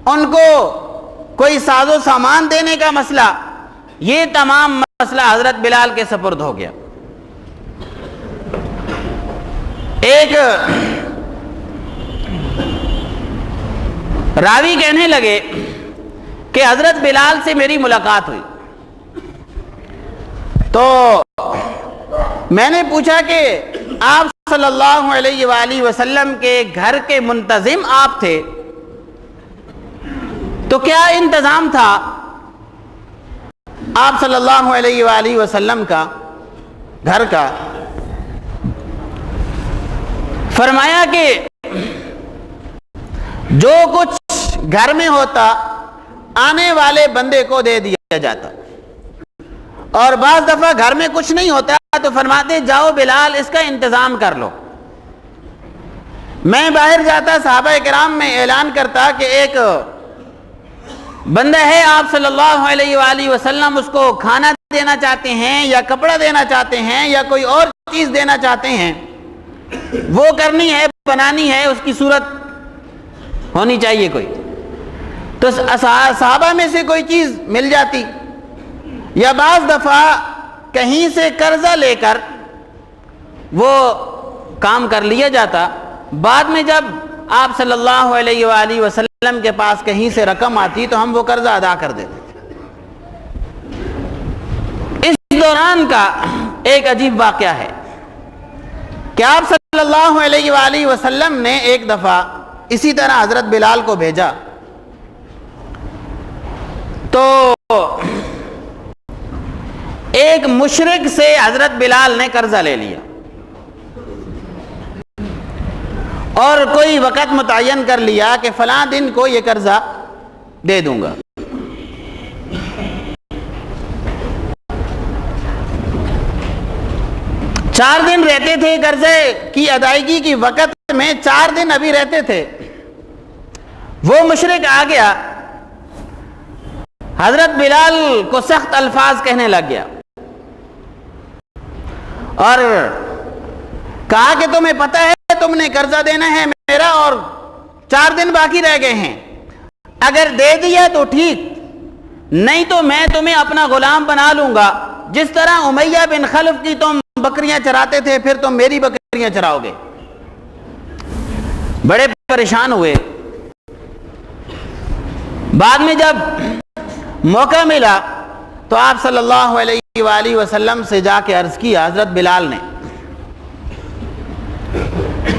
Speaker 2: ان کو کوئی ساز و سامان دینے کا مسئلہ، یہ تمام مسئلہ حضرت بلال کے سپرد ہو گیا۔ ایک راوی کہنے لگے کہ حضرت بلال سے میری ملاقات ہوئی، تو میں نے پوچھا کہ آپ صلی اللہ علیہ وآلہ وسلم کے گھر کے منتظم آپ تھے، تو کیا انتظام تھا آپ صلی اللہ علیہ وآلہ وسلم کا گھر کا؟ فرمایا کہ جو کچھ گھر میں ہوتا آنے والے بندے کو دے دیا جاتا، اور بعض دفعہ گھر میں کچھ نہیں ہوتا تو فرماتے جاؤ بلال اس کا انتظام کر لو۔ میں باہر جاتا، صحابہ کرام میں اعلان کرتا کہ ایک بندہ ہے، آپ صلی اللہ علیہ وآلہ وسلم اس کو کھانا دینا چاہتے ہیں یا کپڑا دینا چاہتے ہیں یا کوئی اور چیز دینا چاہتے ہیں، وہ کرنی ہے، بنانی ہے، اس کی صورت ہونی چاہیے کوئی۔ تو صحابہ میں سے کوئی چیز مل جاتی، یا بعض دفعہ کہیں سے قرضہ لے کر وہ کام کر لیا جاتا، بعد میں جب آپ صلی اللہ علیہ وآلہ وسلم کے پاس کہیں سے رقم آتی تو ہم وہ قرضہ ادا کر دیتے تھے۔ اس دوران کا ایک عجیب واقعہ ہے کہ آپ صلی اللہ علیہ وآلہ وسلم نے ایک دفعہ اسی طرح حضرت بلال کو بھیجا تو ایک مشرک سے حضرت بلال نے قرضہ لے لیا اور کوئی وقت متعین کر لیا کہ فلاں دن کو یہ قرضہ دے دوں گا. چار دن رہتے تھے قرضے کی ادائیگی کی وقت میں, 4 دن ابھی رہتے تھے. وہ مشرک آ گیا, حضرت بلال کو سخت الفاظ کہنے لگ گیا اور کہا کہ تمہیں پتہ ہے تم نے قرضہ دینا ہے میرا اور 4 دن باقی رہ گئے ہیں, اگر دے دیا تو ٹھیک, نہیں تو میں تمہیں اپنا غلام بنا لوں گا. جس طرح امیہ بن خلف کی تم بکریاں چراتے تھے پھر تم میری بکریاں چراؤ گے. بڑے پریشان ہوئے. بعد میں جب موقع ملا تو آپ صلی اللہ علیہ وآلہ وسلم سے جا کے عرض کیا حضرت بلال نے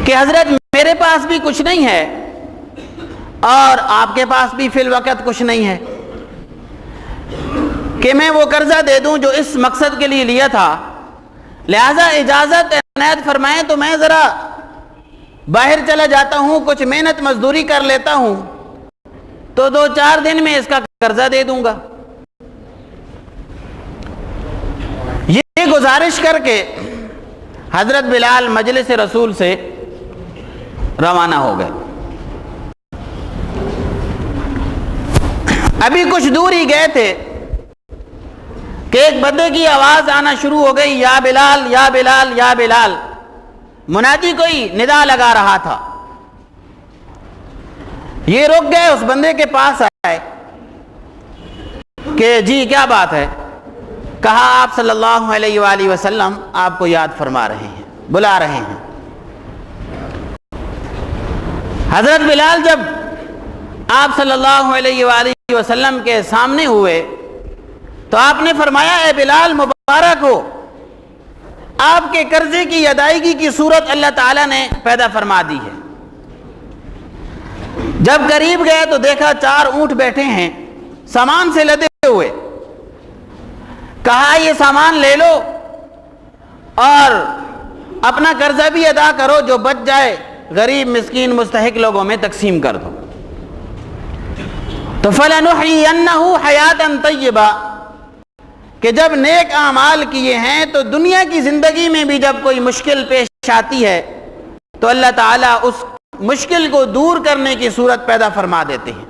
Speaker 2: کہ حضرت میرے پاس بھی کچھ نہیں ہے اور آپ کے پاس بھی فی الوقت کچھ نہیں ہے کہ میں وہ قرضہ دے دوں جو اس مقصد کے لیے لیا تھا, لہذا اجازت عنایت فرمائیں تو میں ذرا باہر چلا جاتا ہوں, کچھ محنت مزدوری کر لیتا ہوں تو 2-4 دن میں اس کا قرضہ دے دوں گا. یہ گزارش کر کے حضرت بلال مجلس رسول سے روانہ ہو گئے. ابھی کچھ دور ہی گئے تھے کہ ایک بندے کی آواز آنا شروع ہو گئی, یا بلال یا بلال یا بلال. منادی کوئی ندا لگا رہا تھا. یہ رک گئے, اس بندے کے پاس آئے کہ جی کیا بات ہے. کہا آپ صلی اللہ علیہ وآلہ وسلم آپ کو یاد فرما رہے ہیں, بلا رہے ہیں. حضرت بلال جب آپ صلی اللہ علیہ وآلہ وسلم کے سامنے ہوئے تو آپ نے فرمایا, اے بلال مبارک ہو, آپ کے قرضے کی ادائیگی کی صورت اللہ تعالیٰ نے پیدا فرما دی ہے. جب قریب گئے تو دیکھا 4 اونٹ بیٹھے ہیں سامان سے لدے ہوئے. کہا یہ سامان لے لو اور اپنا قرضہ بھی ادا کرو, جو بچ جائے غریب مسکین مستحق لوگوں میں تقسیم کر دو. تو فَلَنُحْيِيَنَّهُ حَيَاتًا طَيِّبًا کہ جب نیک اعمال کیے ہیں تو دنیا کی زندگی میں بھی جب کوئی مشکل پیش آتی ہے تو اللہ تعالیٰ اس مشکل کو دور کرنے کی صورت پیدا فرما دیتے ہیں.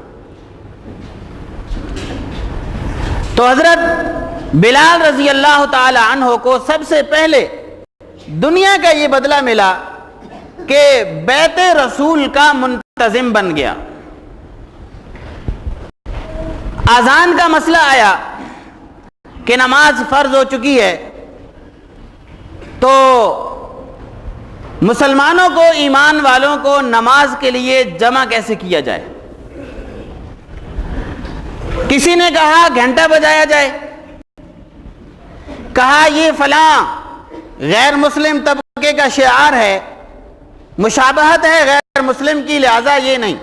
Speaker 2: تو حضرت بلال رضی اللہ تعالی عنہ کو سب سے پہلے دنیا کا یہ بدلہ ملا کہ بیت رسول کا منتظم بن گیا. اذان کا مسئلہ آیا کہ نماز فرض ہو چکی ہے تو مسلمانوں کو, ایمان والوں کو نماز کے لیے جمع کیسے کیا جائے. کسی نے کہا گھنٹہ بجایا جائے, کہا یہ فلاں غیر مسلم طبقے کا شعار ہے, مشابہت ہے غیر مسلم کی, لہذا یہ نہیں.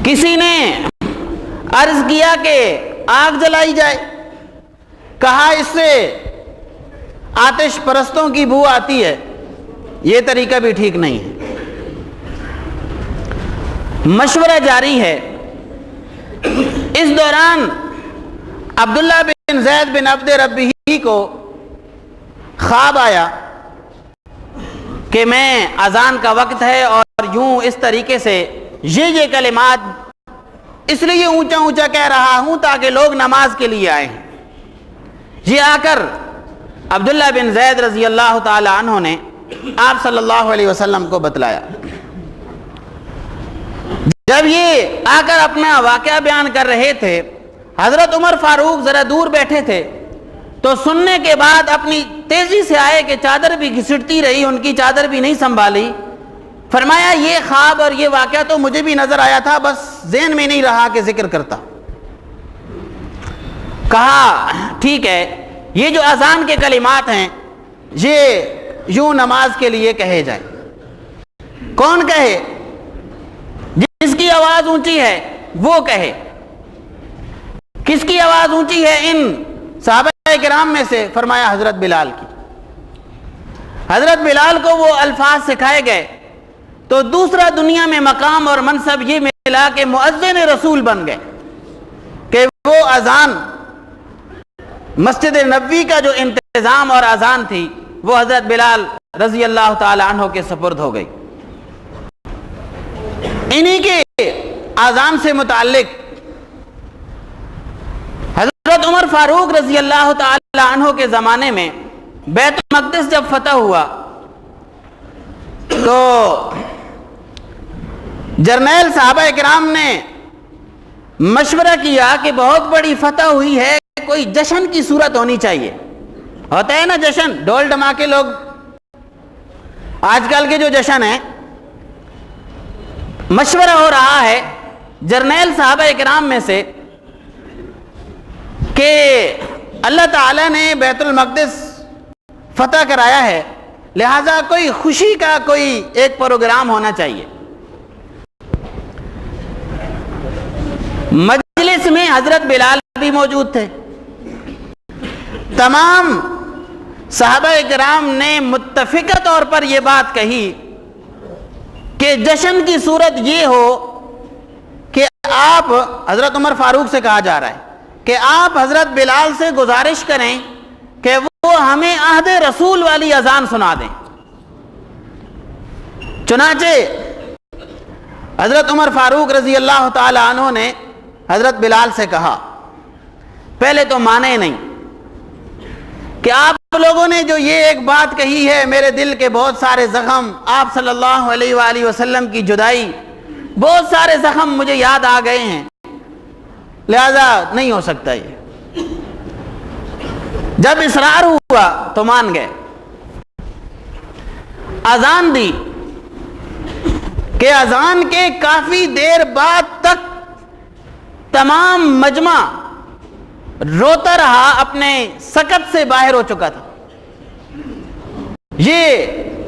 Speaker 2: کسی نے عرض کیا کہ آگ جلائی جائے, کہا اس سے آتش پرستوں کی بو آتی ہے, یہ طریقہ بھی ٹھیک نہیں ہے. مشورہ جاری ہے. اس دوران عبداللہ بن زید بن عبد ربہ کو خواب آیا کہ میں اذان کا وقت ہے اور یوں اس طریقے سے یہ کلمات اس لیے اونچا اونچا کہہ رہا ہوں تاکہ لوگ نماز کے لیے آئیں. یہ آ کر عبداللہ بن زید رضی اللہ تعالی عنہ نے آپ صلی اللہ علیہ وسلم کو بتلایا. جب یہ آ کر اپنا واقعہ بیان کر رہے تھے, حضرت عمر فاروق ذرا دور بیٹھے تھے تو سننے کے بعد اپنی تیزی سے آئے کہ چادر بھی گھسٹتی رہی, ان کی چادر بھی نہیں سنبھالی. فرمایا یہ خواب اور یہ واقعہ تو مجھے بھی نظر آیا تھا, بس ذہن میں نہیں رہا کہ ذکر کرتا. کہا ٹھیک ہے یہ جو اذان کے کلمات ہیں یہ یوں نماز کے لیے کہے جائیں. کون کہے؟ جس کی آواز اونچی ہے وہ کہے. کس کی آواز اونچی ہے ان صحابہ کرام میں سے؟ فرمایا حضرت بلال کی. حضرت بلال کو وہ الفاظ سکھائے گئے تو دوسرا دنیا میں مقام اور منصب یہ ملا کہ مؤذن رسول بن گئے کہ وہ اذان مسجد نبوی کا جو انتظام اور اذان تھی وہ حضرت بلال رضی اللہ تعالی عنہ کے سپرد ہو گئی. انہی کے اذان سے متعلق حضرت عمر فاروق رضی اللہ تعالی عنہ کے زمانے میں بیت المقدس جب فتح ہوا تو جرنیل صحابہ کرام نے مشورہ کیا کہ بہت بڑی فتح ہوئی ہے, کوئی جشن کی صورت ہونی چاہیے. ہوتا ہے نا جشن, ڈھول ڈھماکے لوگ آج کل کے جو جشن ہیں. مشورہ ہو رہا ہے جرنیل صحابہ کرام میں سے کہ اللہ تعالیٰ نے بیت المقدس فتح کرایا ہے, لہذا کوئی خوشی کا کوئی ایک پروگرام ہونا چاہیے. مجلس میں حضرت بلال بھی موجود تھے. تمام صحابہ کرام نے متفقہ طور پر یہ بات کہی کہ جشن کی صورت یہ ہو کہ آپ, حضرت عمر فاروق سے کہا جا رہا ہے کہ آپ حضرت بلال سے گزارش کریں کہ وہ ہمیں عہد رسول والی اذان سنا دیں. چنانچہ حضرت عمر فاروق رضی اللہ تعالی عنہ نے حضرت بلال سے کہا, پہلے تو مانے نہیں کہ آپ لوگوں نے جو یہ ایک بات کہی ہے, میرے دل کے بہت سارے زخم, آپ صلی اللہ علیہ وآلہ وسلم کی جدائی, بہت سارے زخم مجھے یاد آ گئے ہیں, لہذا نہیں ہو سکتا یہ. جب اصرار ہوا تو مان گئے. اذان دی کہ اذان کے کافی دیر بعد تک تمام مجمع روتا رہا, اپنے سکت سے باہر ہو چکا تھا. یہ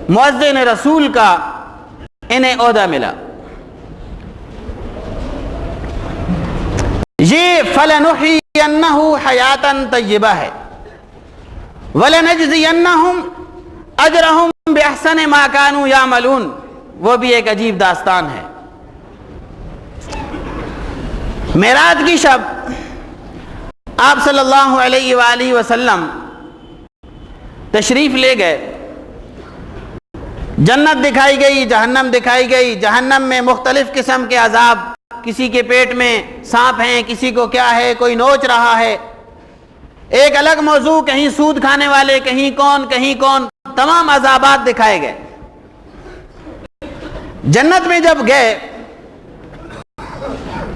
Speaker 2: مؤذن رسول کا انہیں عہدہ ملا. یہ فَلَنُحْيِيَنَّهُ حَيَاتًا طَيِّبَةً ہے, وَلَنَجْزِيَنَّهُمْ أَجْرَهُمْ بِأَحْسَنِ مَا كَانُوا يَعْمَلُونَ. وہ بھی ایک عجیب داستان ہے. معراج کی شب آپ صلی اللہ علیہ وآلہ وسلم تشریف لے گئے. جنت دکھائی گئی, جہنم دکھائی گئی. جہنم میں مختلف قسم کے عذاب, کسی کے پیٹ میں سانپ ہیں, کسی کو کیا ہے, کوئی نوچ رہا ہے, ایک الگ موضوع, کہیں سود کھانے والے, کہیں کون, تمام عذابات دکھائے گئے. جنت میں جب گئے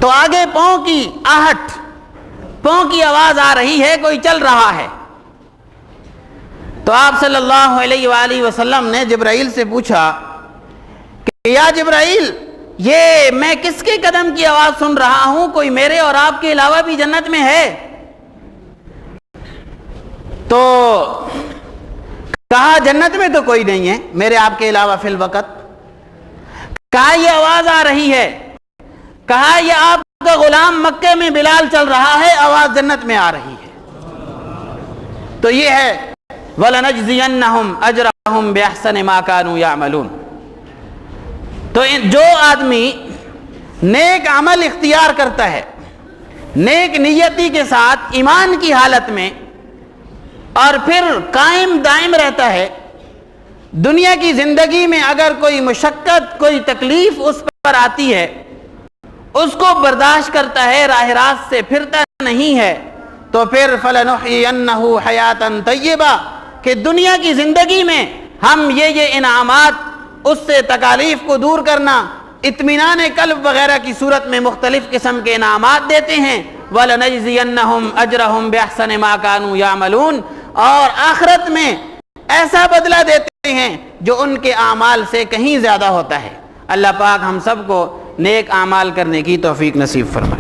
Speaker 2: تو آگے پاؤں کی آہٹ, پاؤں کی آواز آ رہی ہے, کوئی چل رہا ہے. تو آپ صلی اللہ علیہ وآلہ وسلم نے جبرائیل سے پوچھا کہ یا جبرائیل, یہ میں کس کے قدم کی آواز سن رہا ہوں, کوئی میرے اور آپ کے علاوہ بھی جنت میں ہے؟ تو کہا جنت میں تو کوئی نہیں ہے میرے آپ کے علاوہ فی الوقت. کہا یہ آواز آ رہی ہے. کہا یہ آپ کا غلام مکے میں بلال چل رہا ہے, آواز جنت میں آ رہی ہے. تو یہ ہے وَلَنَجْزِيَنَّهُمْ أَجْرَهُمْ بِأَحْسَنِ مَا كَانُوا يَعْمَلُونَ. تو جو آدمی نیک عمل اختیار کرتا ہے نیک نیتی کے ساتھ ایمان کی حالت میں, اور پھر قائم دائم رہتا ہے, دنیا کی زندگی میں اگر کوئی مشقت, کوئی تکلیف اس پر آتی ہے, اس کو برداشت کرتا ہے, راہ راست سے پھرتا نہیں ہے, تو پھر فَلَنُحْيِيَنَّهُ حَيَاتًا طَيِّبَةً کہ دنیا کی زندگی میں ہم یہ انعامات, اس سے تکالیف کو دور کرنا, اطمینان قلب وغیرہ کی صورت میں مختلف قسم کے انعامات دیتے ہیں. وَلَنَجْزِيَنَّهُمْ أَجْرَهُمْ بِأَحْسَنِ مَا كَانُوا يَعْمَلُونَ. اور آخرت میں ایسا بدلہ دیتے ہیں جو ان کے اعمال سے کہیں زیادہ ہوتا ہے. اللہ پاک ہم سب کو نیک اعمال کرنے کی توفیق نصیب فرمائے.